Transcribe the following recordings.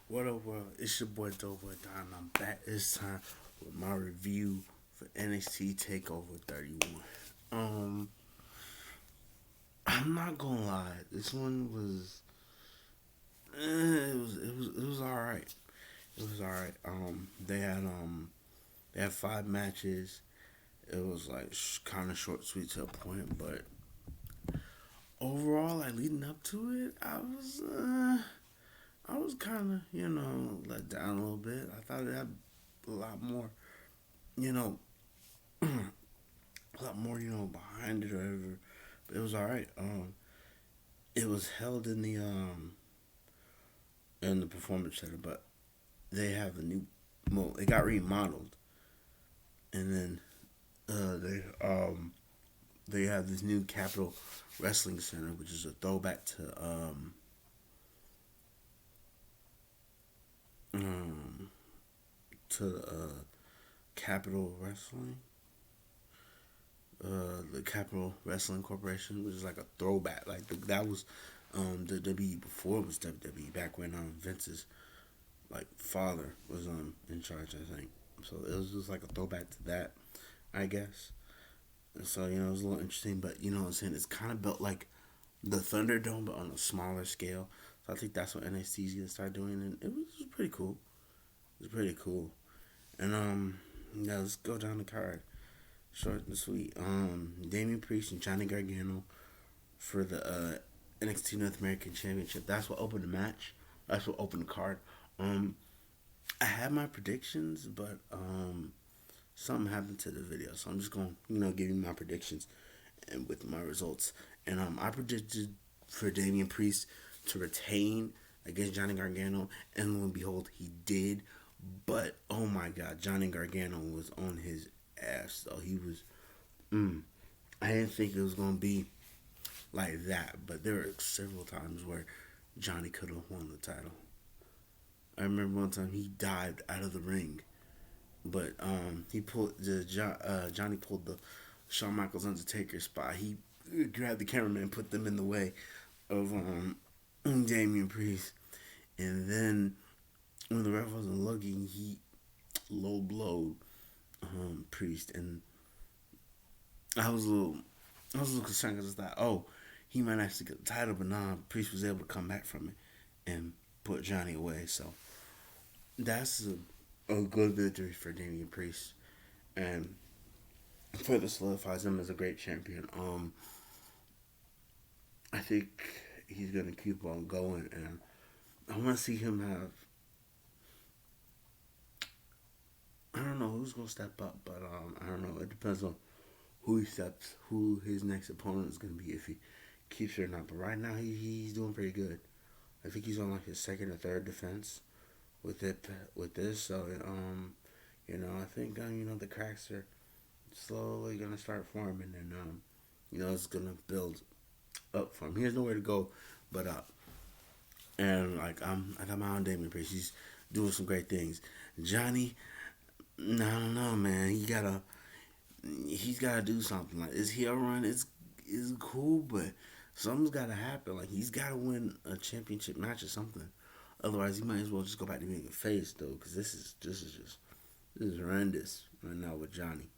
What up, world? It's your boy Doughboy Don. I'm back this time with my review for NXT Takeover 31. Um, I'm not gonna lie, this one was, it was all right. It was all right. They had 5 matches. It was like kind of short, sweet to the point, but overall, like leading up to it, I was kind of let down a little bit. I thought it had a lot more, you know, a lot more, behind it or whatever. But it was all right. It was held in the performance center, but they have a new, well, it got remodeled, and then they have this new Capitol Wrestling Center, which is a throwback um to Capitol Wrestling. The Capitol Wrestling Corporation, which is like a throwback. That was the WWE before it was WWE. Back when Vince's like father was in charge, I think. So it was just like a throwback to that, I guess. And so it was a little interesting, but you know what I'm saying. It's kind of built like the Thunderdome, but on a smaller scale. So I think that's what NXT is gonna start doing, and it was pretty cool. It was pretty cool. And yeah, let's go down the card. Short and sweet. Damien Priest and Johnny Gargano for the NXT North American Championship. That's what opened the match. That's what opened the card. Um, I had my predictions, but something happened to the video, so I'm just going to give you my predictions and with my results. And I predicted for Damien Priest to retain against Johnny Gargano, and lo and behold, he did. But oh my God, Johnny Gargano was on his ass though. He was. Mm, I didn't think it was gonna be like that, but there were several times where Johnny could have won the title. I remember one time he dived out of the ring, but he pulled Johnny pulled the Shawn Michaels Undertaker spot. He grabbed the cameraman and put them in the way of Damian Priest, and then when the ref wasn't looking, he low blowed Priest, and I was a little I was a little concerned because I thought, oh, he might actually get the title, but nah, Priest was able to come back from it and put Johnny away. So that's a good victory for Damian Priest, and further solidifies him as a great champion. I think he's gonna keep on going, and I want to see him have. I don't know who's gonna step up, but I don't know. It depends on who his next opponent is gonna be if he keeps it or not. But right now he's doing pretty good. I think he's on like his second or third defense with it with this. So I think the cracks are slowly gonna start forming, and it's gonna build up for him. He has nowhere to go but up. And like I got my own Damien Priest. He's doing some great things. Johnny, I don't know, man. He's gotta do something. Like his heel run is cool, but something's gotta happen. Like he's gotta win a championship match or something. Otherwise, he might as well just go back to being a face, though, because this is horrendous right now with Johnny.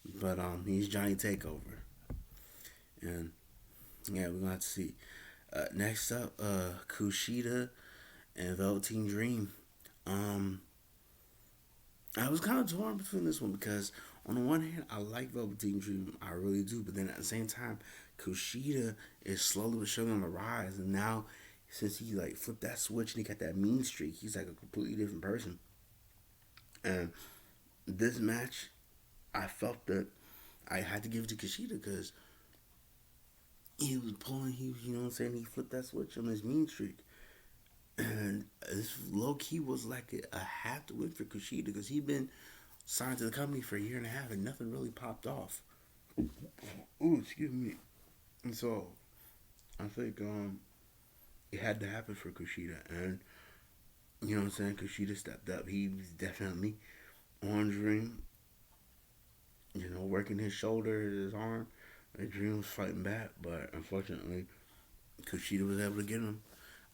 But he's Johnny Takeover, and yeah, we're gonna have to see. Next up, Kushida and Velveteen Dream. Um, I was kind of torn between this one because on the one hand, I like Velveteen Dream, I really do, but then at the same time, Kushida is slowly but surely on the rise, and now since he like flipped that switch and he got that mean streak, he's like a completely different person. And this match, I felt that I had to give it to Kushida because he was pulling, you know what I'm saying, he flipped that switch on his mean streak. And this low key was like a half to win for Kushida because he'd been signed to the company for a year and a half and nothing really popped off. Ooh, excuse me. And so I think it had to happen for Kushida, and you know what I'm saying. Kushida stepped up. He was definitely on Dream. Working his shoulder, his arm. And Dream was fighting back, but unfortunately, Kushida was able to get him.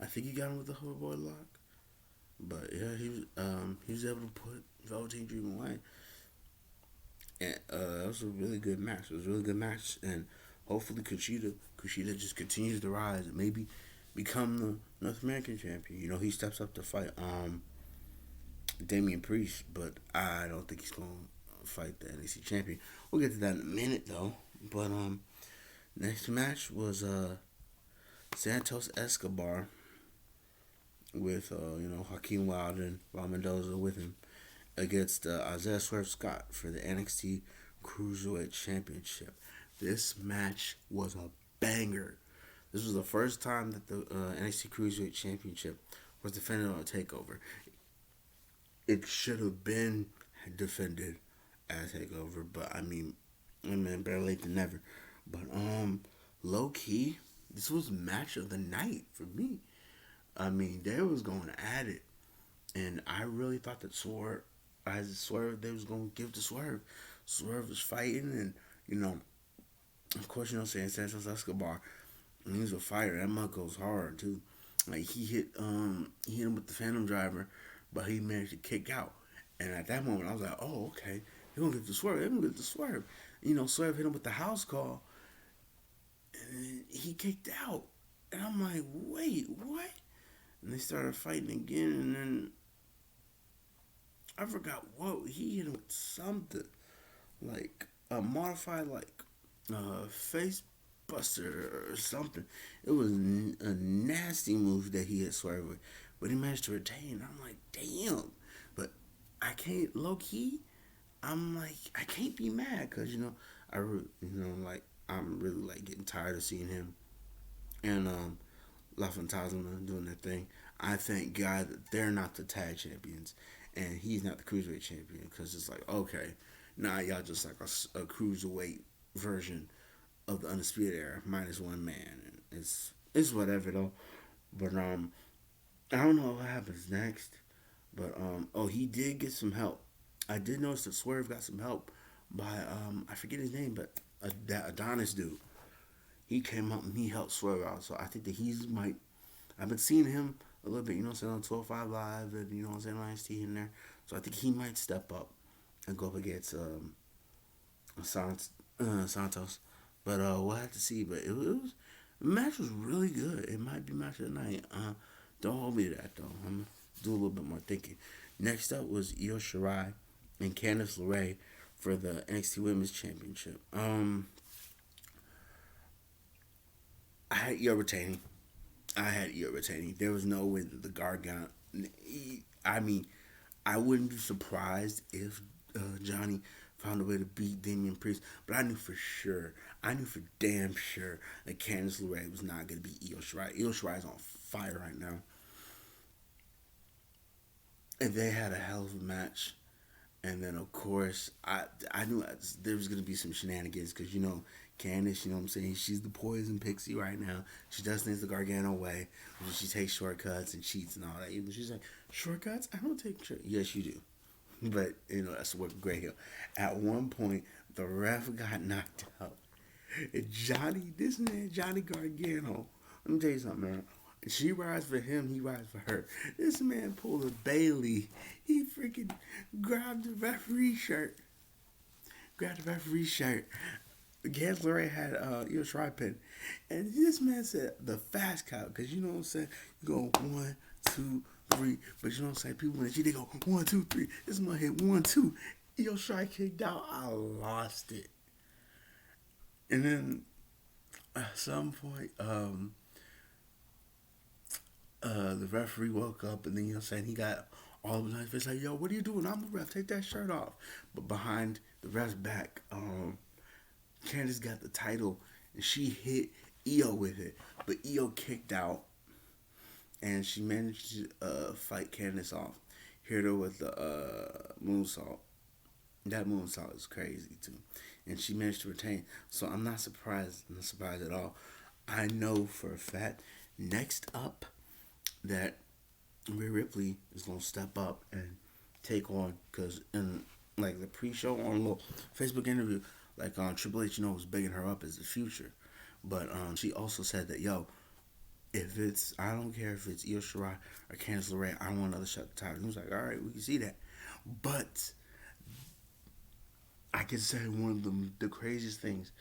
I think he got him with the hoverboard lock. But yeah, he was able to put Velveteen Dream away, and it was a really good match. It was a really good match, and hopefully Kushida just continues to rise and maybe become the North American champion. You know, he steps up to fight Damien Priest, but I don't think he's going to fight the NXT champion. We'll get to that in a minute though. But next match was Santos Escobar with Hakeem Wilder and Ron Mendoza with him against Isaiah Swerve Scott for the NXT Cruiserweight Championship. This match was a banger. This was the first time that the NXT Cruiserweight Championship was defended on a takeover. It should have been defended as takeover, but I mean, better late than never. But low key, this was match of the night for me. I mean, they was going at it, and I really thought that Swerve, they was going to give to Swerve. Swerve was fighting, and of course, saying Santos Escobar, and he was a fighter. That mug goes hard too. Like he hit him with the Phantom Driver, but he managed to kick out. And at that moment, I was like, oh, okay, he gonna get the Swerve. They gonna get the Swerve. Swerve hit him with the house call, and he kicked out. And I'm like, wait, what? And they started fighting again, and then I forgot what he hit him with something like a modified face buster or something. It was a nasty move that he hit Swerve with, but he managed to retain. I'm like, damn, but I can't low key. I'm like, I can't be mad because I'm really like getting tired of seeing him and La Fantasma doing their thing. I thank God that they're not the tag champions and he's not the cruiserweight champion because it's like, okay, now y'all just like a cruiserweight version of the Undisputed Era minus one man. And it's whatever though. But I don't know what happens next. But oh, he did get some help. I did notice that Swerve got some help by I forget his name, but that Adonis dude. He came up and he helped Swerve out. So I think that he's might. I've been seeing him a little bit, on 12-5 Live and on NXT in there. So I think he might step up and go up against Santos. But we'll have to see. But the match was really good. It might be match of the night. Don't hold me to that though. I'm gonna do a little bit more thinking. Next up was Io Shirai and Candice LeRae for the NXT Women's Championship. I had Io retaining. There was no way that the Gargano. I mean, I wouldn't be surprised if Johnny found a way to beat Damien Priest, but I knew for damn sure that Candice LeRae was not going to beat Io Shirai. Io Shirai is on fire right now. And they had a hell of a match. And then, of course, I knew there was going to be some shenanigans because, Candice, you know what I'm saying? She's the poison pixie right now. She does things the Gargano way. She takes shortcuts and cheats and all that. Even she's like, shortcuts? I don't take shortcuts. Yes, you do. But, that's what Gray Hill. At one point, the ref got knocked out. And Johnny Gargano, let me tell you something, man. She rides for him, he rides for her. This man pulled a Bailey. He freaking grabbed the referee's shirt. Candice LeRae had Io Shirai pin. And this man said the fast count. Because you know what I'm saying? You go 1, 2, 3. But you know what I'm saying? People in the G, they go 1, 2, 3. This man hit 1, 2. Io Shirai kicked out. I lost it. And then at some point, the referee woke up and then, he got all of his face like, yo, what are you doing? I'm the ref. Take that shirt off. But behind the ref's back, Candice got the title and she hit Io with it. But Io kicked out and she managed to fight Candice off. Hit her with the moonsault. That moonsault is crazy too. And she managed to retain. So I'm not surprised. I'm not surprised at all. I know for a fact, next up, that Rhea Ripley is going to step up and take on, because in the pre-show on a little Facebook interview, Triple H, was bigging her up as the future. But she also said that, if it's, I don't care if it's Io Shirai or Candice LeRae, I want another shot at the title. He was like, all right, we can see that. But I can say one of the craziest things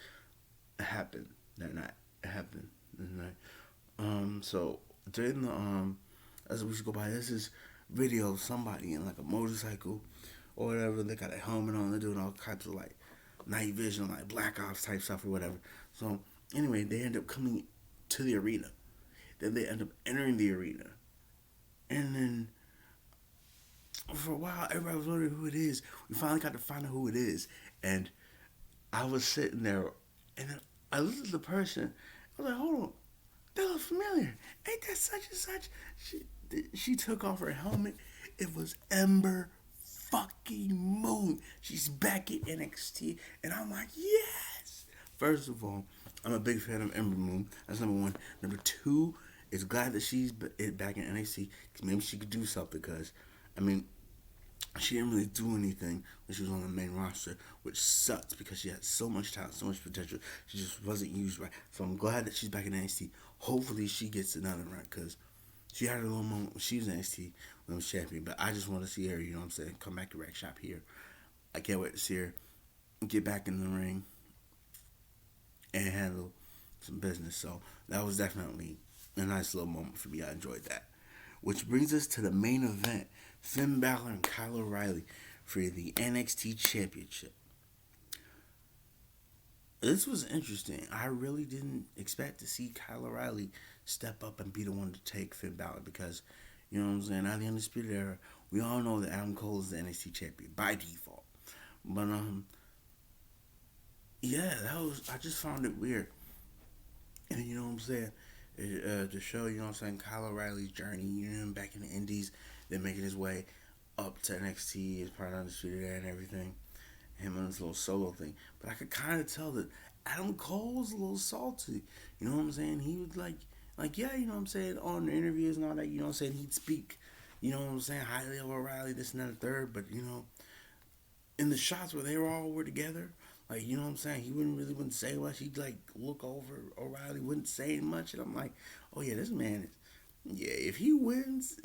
happened that night. It happened that night. So during the as we go by, there's this video of somebody in like a motorcycle or whatever. They got a helmet on. They're doing all types of like night vision, like Black Ops type stuff or whatever. So anyway, they end up coming to the arena. Then they end up entering the arena, and then for a while, everybody was wondering who it is. We finally got to find out who it is, and I was sitting there, and then I looked at the person. I was like, "Hold on, they look familiar. Ain't that such and such?" She took off her helmet. It was Ember fucking Moon. She's back in NXT, and I'm like, yes. First of all, I'm a big fan of Ember Moon. That's number one. Number two is glad that she's back in NXT. Maybe she could do something because, I mean, she didn't really do anything when she was on the main roster, which sucks because she had so much talent, so much potential. She just wasn't used right. So I'm glad that she's back in NXT. Hopefully she gets another run because she had a little moment when she was in NXT when was champion. But I just want to see her, you know what I'm saying, come back to Rec Shop here. I can't wait to see her get back in the ring and handle some business. So that was definitely a nice little moment for me. I enjoyed that. Which brings us to the main event. Finn Balor and Kyle O'Reilly for the NXT Championship. This was interesting. I really didn't expect to see Kyle O'Reilly step up and be the one to take Finn Balor because, you know what I'm saying, out of the Undisputed Era, we all know that Adam Cole is the NXT champion by default. But, yeah, I just found it weird. And you know what I'm saying? To show, you know what I'm saying, Kyle O'Reilly's journey, you know, back in the Indies, then making his way up to NXT as part of Undisputed Era and everything. Him and his little solo thing. But I could kind of tell that Adam Cole was a little salty. You know what I'm saying? He was like, yeah, you know what I'm saying, on the interviews and all that, you know what I'm saying, he'd speak, you know what I'm saying, highly of O'Reilly, this and that, and third. But, you know, in the shots where they were together, like, you know what I'm saying, he wouldn't say much. He'd like look over O'Reilly, wouldn't say much, and I'm like, oh yeah, this man is, yeah, if he wins,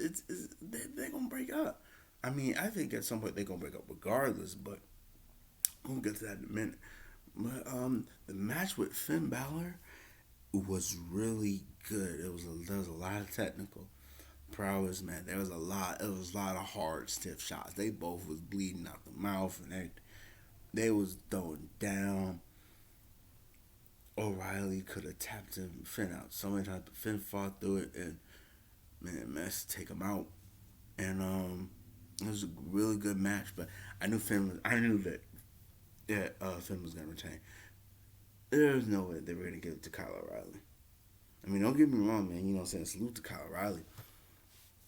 they're gonna break up. I mean, I think at some point they're gonna break up regardless, but we'll get to that in a minute. But the match with Finn Balor was really good. There was a lot of technical prowess, man. There was a lot. It was a lot of hard, stiff shots. They both was bleeding out the mouth, and they was throwing down. O'Reilly could have tapped him, Finn out so many times, but Finn fought through it, and man, managed to take him out. And it was a really good match. But I knew that Finn was gonna retain. There's no way they were gonna give it to Kyle O'Reilly. I mean, don't get me wrong, man. You know what I'm saying? Salute to Kyle O'Reilly.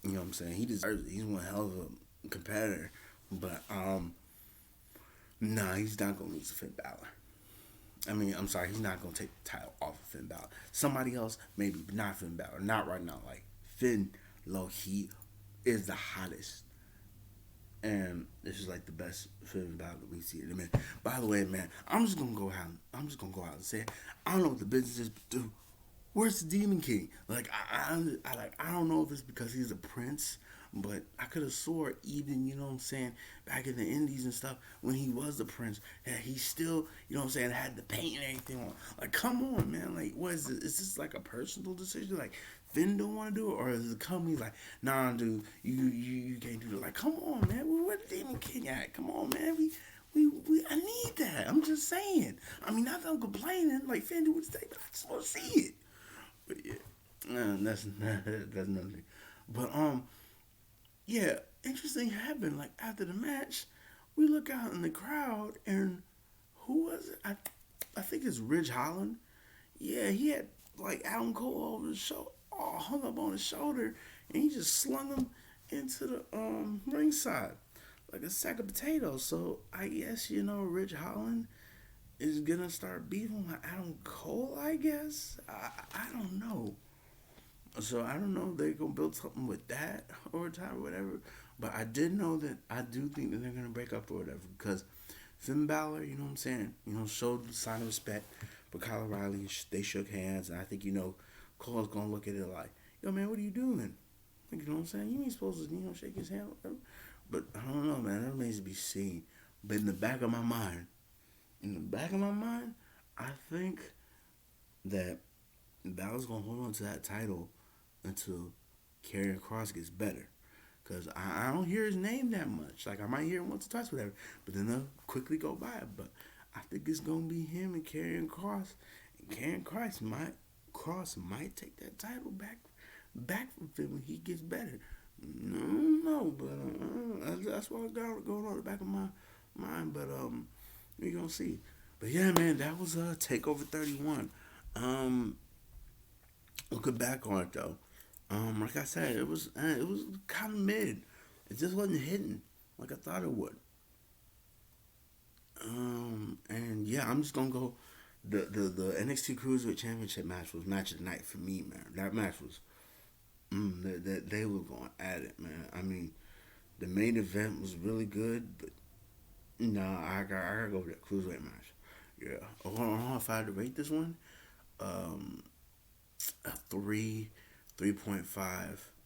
You know what I'm saying? He deserves it. He's one hell of a competitor. But nah, he's not gonna lose to Finn Balor. I mean, I'm sorry, he's not gonna take the title off of Finn Balor. Somebody else, maybe, but not Finn Balor. Not right now. Like Finn, low key, is the hottest. And this is like the best Finn Balor that we see in a minute. By the way, man, I'm just gonna go out. And say, it. I don't know what the business is, but dude, where's the Demon King? Like, I don't know if it's because he's a prince, but I could have swore even, you know what I'm saying, back in the Indies and stuff, when he was the prince, that he still, you know what I'm saying, had the paint and everything on. Like, come on, man. Like, what is this? Is this like a personal decision? Like, Finn don't want to do it? Or is the company like, nah, dude, you can't do it? Like, come on, man. Where the Demon King at? Come on, man. I need that. I'm just saying. I mean, not that I'm complaining. Like, Finn do his thing, but I just want to see it. But yeah, that's nothing. But yeah, interesting happened. Like after the match, we look out in the crowd, and who was it? I think it's Ridge Holland. Yeah, he had like Adam Cole over his shoulder, all hung up on his shoulder, and he just slung him into the ringside like a sack of potatoes. So I guess, you know, Ridge Holland is gonna start beefing with Adam Cole. I guess I don't know. So I don't know if they're gonna build something with that over time or whatever. But I did know that I do think that they're gonna break up or whatever because Finn Balor, you know what I'm saying, you know, showed the sign of respect for Kyle O'Reilly. They shook hands, and I think, you know, Cole's gonna look at it like, yo man, what are you doing? Like, you know what I'm saying? You ain't supposed to, shake his hand. But I don't know, man. That remains to be seen. But in the back of my mind, I think that Balor's gonna hold on to that title until Karrion Cross gets better. Cause I don't hear his name that much. Like I might hear him once or twice, whatever. But then they'll quickly go by. But I think it's gonna be him and Karrion Cross. And Karrion Cross might take that title back from him when he gets better. No, but that's what got going on in the back of my mind. But we gonna see. But yeah, man, that was Takeover 31. Um, Looking back on it though, like I said, it was kind of mid. It just wasn't hitting like I thought it would. And yeah, I'm just gonna go. The NXT Cruiserweight Championship match was match of the night for me, man. That match was, they were going at it, man. I mean, the main event was really good, but no, I gotta go with that Cruiserweight match. Yeah, if I had to rate this one, um, a 3.5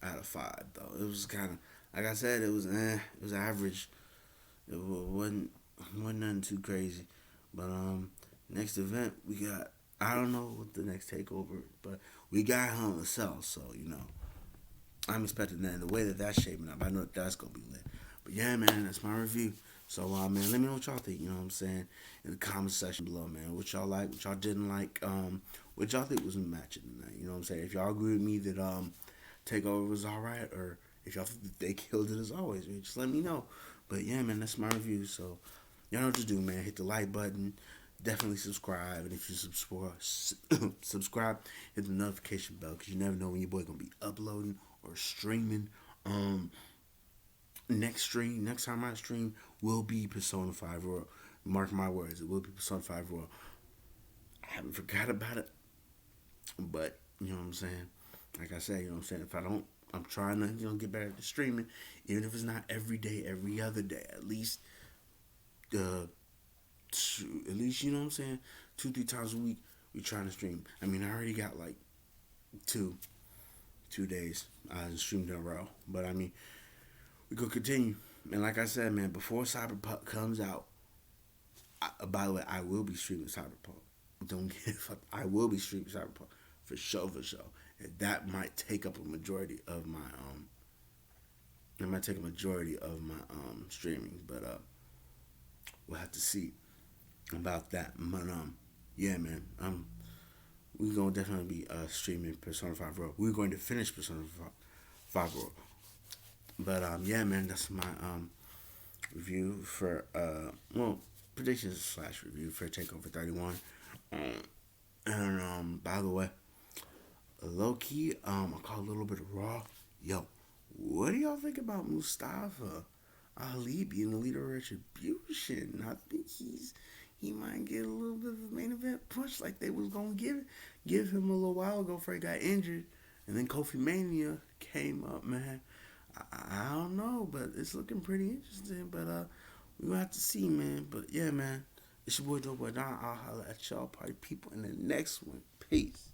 out of 5 though. It was kind of like I said, it was average. It wasn't nothing too crazy, but next event we got, I don't know what the next takeover, but we got Hell in a Cell, so I'm expecting that. And the way that that's shaping up, I know that that's gonna be lit. But yeah, man, that's my review. So man, let me know what y'all think. You know what I'm saying in the comment section below, man. What y'all like, what y'all didn't like, what y'all think was a match of the night. You know what I'm saying. If y'all agree with me that Takeover was all right, or if y'all think that they killed it as always, man, just let me know. But yeah, man, that's my review. So y'all know what to do, man. Hit the like button. Definitely subscribe, and if you subscribe, hit the notification bell because you never know when your boy gonna be uploading or streaming. Um, next time I stream will be Persona 5 Royal. Mark my words, it will be Persona 5 Royal. I haven't forgot about it, but you know what I'm saying. Like I said, you know what I'm saying. If I don't, I'm trying to get better at streaming, even if it's not every day, every other day, at least you know what I'm saying, 2-3 times a week we trying to stream. I mean, I already got like two days I streamed in a row, but I mean we gonna continue. And like I said, man, before Cyberpunk comes out, by the way, I will be streaming Cyberpunk. Don't give up. I will be streaming Cyberpunk for sure, for sure. And that might take up a majority of my streaming, but we'll have to see about that. But yeah, man, we're gonna definitely be streaming Persona 5 Royal. We're going to finish Persona 5 Royal. But yeah, man, that's my review for predictions slash review for Takeover 31. And by the way, low key, I call a little bit of Raw. Yo, what do y'all think about Mustafa Ali being the leader of Retribution? I think he might get a little bit of a main event push like they was gonna give him a little while ago before he got injured, and then Kofi Mania came up, man. I don't know, but it's looking pretty interesting. But we gonna have to see, man. But yeah, man, it's your boy Joe Boy Don. I'll holler at y'all party people in the next one. Peace.